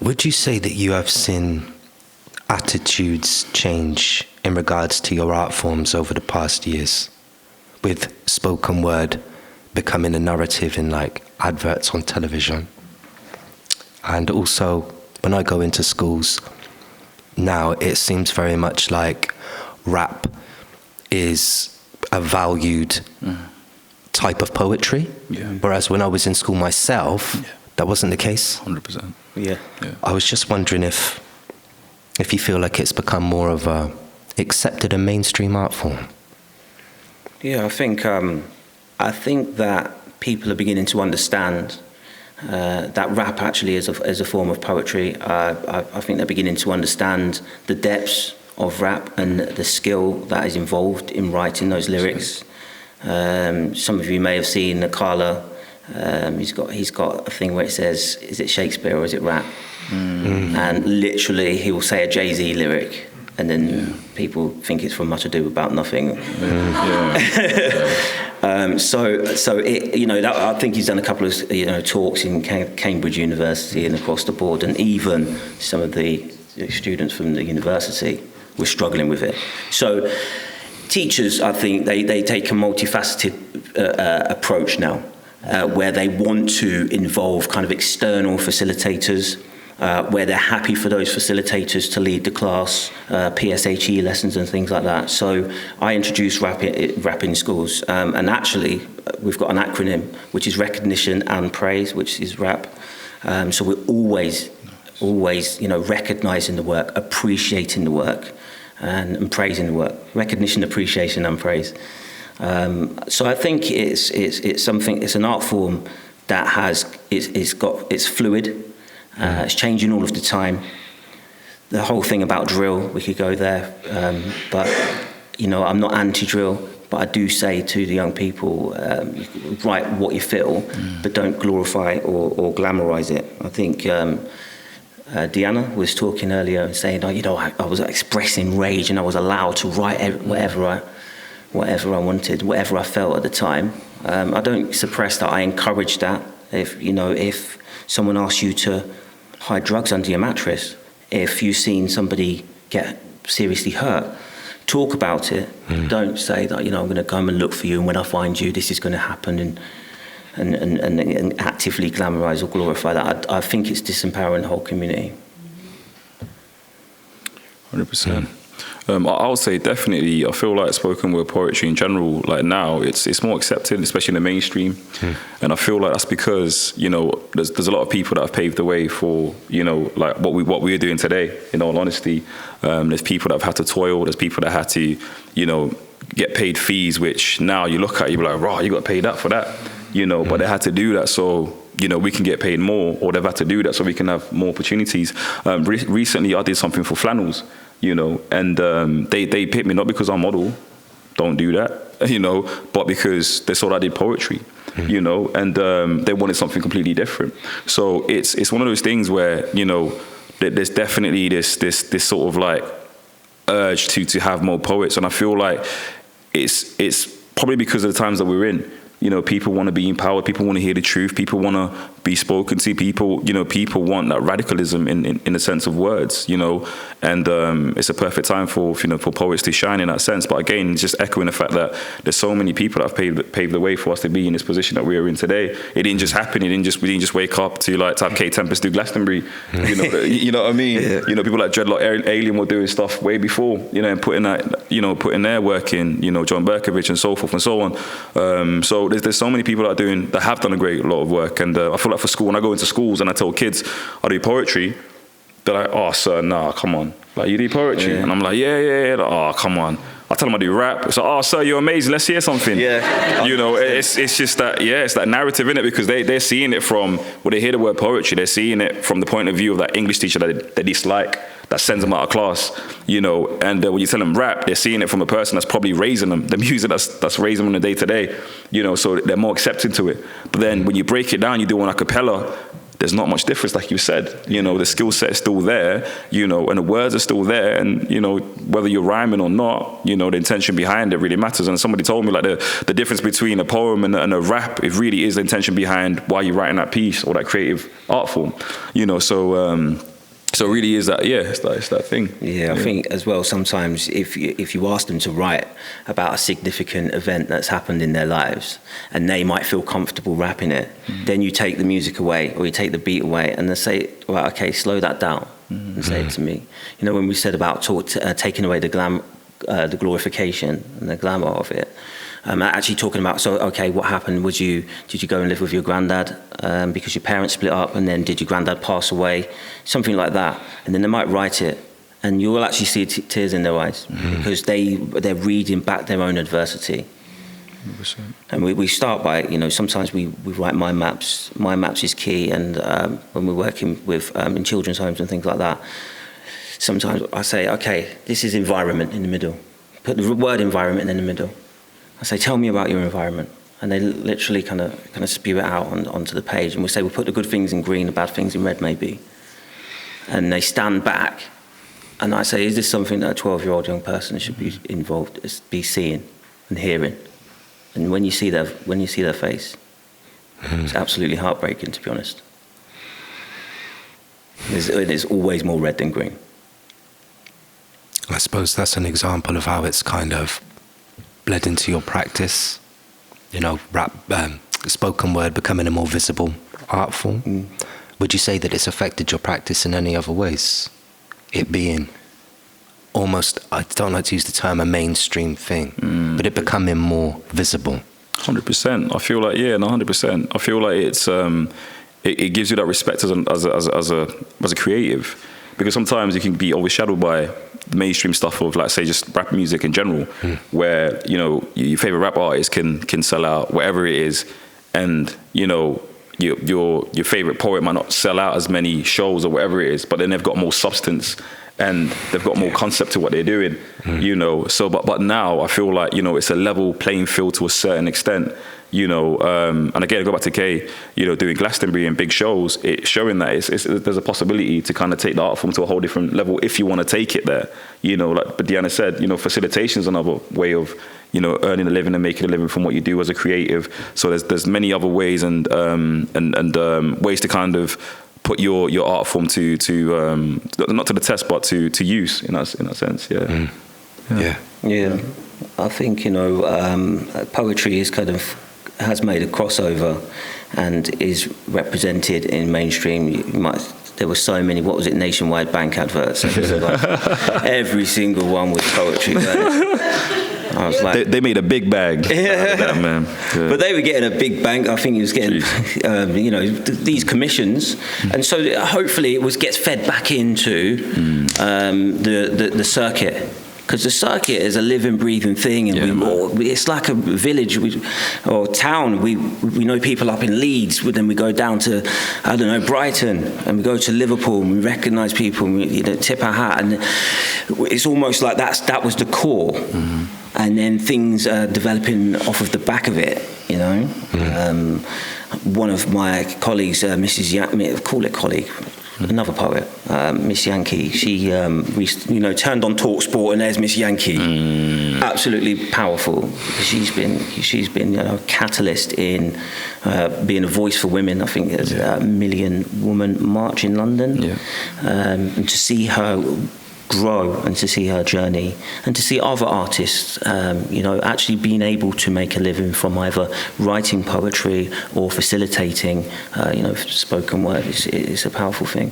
Would you say that you have seen attitudes change in regards to your art forms over the past years, with spoken word becoming a narrative in like adverts on television? And also, when I go into schools now, it seems very much like rap is a valued type of poetry, whereas when I was in school myself, that wasn't the case. 100%. Yeah. I was just wondering if you feel like it's become more of a accepted and mainstream art form. Yeah, I think that people are beginning to understand that rap actually is a form of poetry. I think they're beginning to understand the depths of rap and the skill that is involved in writing those lyrics. Some of you may have seen Akala. He's got a thing where it says, "Is it Shakespeare or is it rap?" And literally, he will say a Jay-Z lyric, and then people think it's from Much Ado About Nothing. So I think he's done a couple of talks in Cambridge University and across the board, and even some of the students from the university were struggling with it. So teachers, I think they take a multifaceted approach now, where they want to involve kind of external facilitators, where they're happy for those facilitators to lead the class, PSHE lessons and things like that. So I introduced rap in schools, and actually we've got an acronym which is recognition and praise, which is RAP. So we're always recognizing the work, appreciating the work, and praising the work. Recognition, appreciation, and praise. So I think it's an art form that it's fluid. It's changing all of the time. The whole thing about drill, we could go there, but I'm not anti-drill, but I do say to the young people, write what you feel, but don't glorify or glamorize it. I think Deanna was talking earlier and saying, I was expressing rage and I was allowed to write whatever I wanted, whatever I felt at the time. I don't suppress that. I encourage that. If someone asks you to hide drugs under your mattress, if you've seen somebody get seriously hurt, talk about it. Don't say that, I'm going to come and look for you, and when I find you, this is going to happen, and actively glamorize or glorify that. I think it's disempowering the whole community. 100%. I would say definitely, I feel like spoken word poetry in general, like now, it's more accepted, especially in the mainstream. And I feel like that's because, there's a lot of people that have paved the way for, like what we're doing today, in all honesty. There's people that have had to toil, there's people that had to, get paid fees, which now you look at, you're like, raw, you got paid that for that, but they had to do that so, we can get paid more, or they've had to do that so we can have more opportunities. Recently, I did something for Flannels, and they picked me not because I'm model, don't do that, but because they saw that I did poetry, and they wanted something completely different. So it's one of those things where, there's definitely this sort of like urge to have more poets, and I feel like it's probably because of the times that we're in. People want to be empowered. People want to hear the truth. People want to be spoken to. People want that radicalism in the sense of words, and it's a perfect time for poets to shine in that sense. But again, just echoing the fact that there's so many people that have paved the way for us to be in this position that we are in today. It didn't just happen. We didn't just wake up to have K Tempest do Glastonbury. You know what I mean? Yeah. People like Dreadlock Alien were doing stuff way before, and putting putting their work in, John Berkovich and so forth and so on. So there's so many people that have done a lot of work, and I feel like for school, when I go into schools and I tell kids I do poetry, they're like, "Oh, sir, nah, come on, like you do poetry," and I'm like, "Yeah, like, oh, come on." I tell them I do rap. It's like, "Oh, sir, you're amazing. Let's hear something." Yeah, it's just that, it's that narrative in it, because they're seeing it from when they hear the word poetry, they're seeing it from the point of view of that English teacher that they dislike, that sends them out of class, and when you tell them rap, they're seeing it from a person that's probably raising them, the music that's raising them on a day-to-day, so they're more accepting to it. But then when you break it down, you do one a cappella, there's not much difference, like you said. You know, the skill set is still there, you know, and the words are still there, and, you know, whether you're rhyming or not, you know, the intention behind it really matters. And somebody told me, like, the difference between a poem and a rap, it really is the intention behind why you're writing that piece or that creative art form, you know. So it really is that, it's that thing. Yeah, I think as well, sometimes if you ask them to write about a significant event that's happened in their lives and they might feel comfortable rapping it, then you take the music away or you take the beat away and they say, well, okay, slow that down and say it to me. You know, when we said about taking away the glorification and the glamour of it, actually talking about, so, okay, what happened? Did you go and live with your granddad because your parents split up, and then did your granddad pass away? Something like that. And then they might write it, and you will actually see tears in their eyes because they're reading back their own adversity. 100%. And we start by, you know, sometimes we write mind maps. Mind maps is key, and when we're working with in children's homes and things like that, sometimes I say, okay, this is environment in the middle. Put the word environment in the middle. I say, tell me about your environment. And they literally kind of spew it out onto the page. And we say, we'll put the good things in green, the bad things in red, maybe. And they stand back. And I say, is this something that a 12-year-old young person should be involved, be seeing and hearing? And when you see their face, it's absolutely heartbreaking, to be honest. There's always more red than green. I suppose that's an example of how it's kind of bled into your practice, you know, rap, spoken word becoming a more visible art form. Would you say that it's affected your practice in any other ways? It being almost, I don't like to use the term a mainstream thing, but it becoming more visible. 100%. I feel like, 100%. I feel like it's it gives you that respect as a creative, because sometimes you can be overshadowed by the mainstream stuff of, like, say, just rap music in general, where, you know, your favorite rap artist can sell out whatever it is, and, you know, your favorite poet might not sell out as many shows or whatever it is, but then they've got more substance and they've got more concept to what they're doing, you know. So, but now I feel like, you know, it's a level playing field to a certain extent, you know. And again, I go back to Kay, you know, doing Glastonbury and big shows, it's showing that there's a possibility to kind of take the art form to a whole different level if you want to take it there, you know. Like but Deanna said, you know, facilitation is another way of, you know, earning a living and making a living from what you do as a creative. So there's many other ways and ways to kind of put your art form to not to the test, but to use in that sense. Yeah. I think, you know, poetry is has made a crossover and is represented in mainstream. There were so many, what was it, Nationwide Bank adverts. Every single one was poetry. I was like, they made a big bag. Yeah. That, man. Yeah. But they were getting a big bank. I think he was getting, you know, these commissions, and so hopefully it gets fed back into the circuit. Because the circuit is a living, breathing thing, and it's like a village or town. We know people up in Leeds, then we go down to, I don't know, Brighton, and we go to Liverpool, and we recognise people, and we, you know, tip our hat, and it's almost like that was the core, and then things are developing off of the back of it, you know. One of my colleagues, Mrs. call it colleague. Another poet, Miss Yankee. She, you know, turned on Talk Sport, and there's Miss Yankee. Absolutely powerful. She's been, you know, a catalyst in being a voice for women. I think there's a million woman march in London, and to see her grow and to see her journey and to see other artists, you know, actually being able to make a living from either writing poetry or facilitating, you know, spoken word is a powerful thing.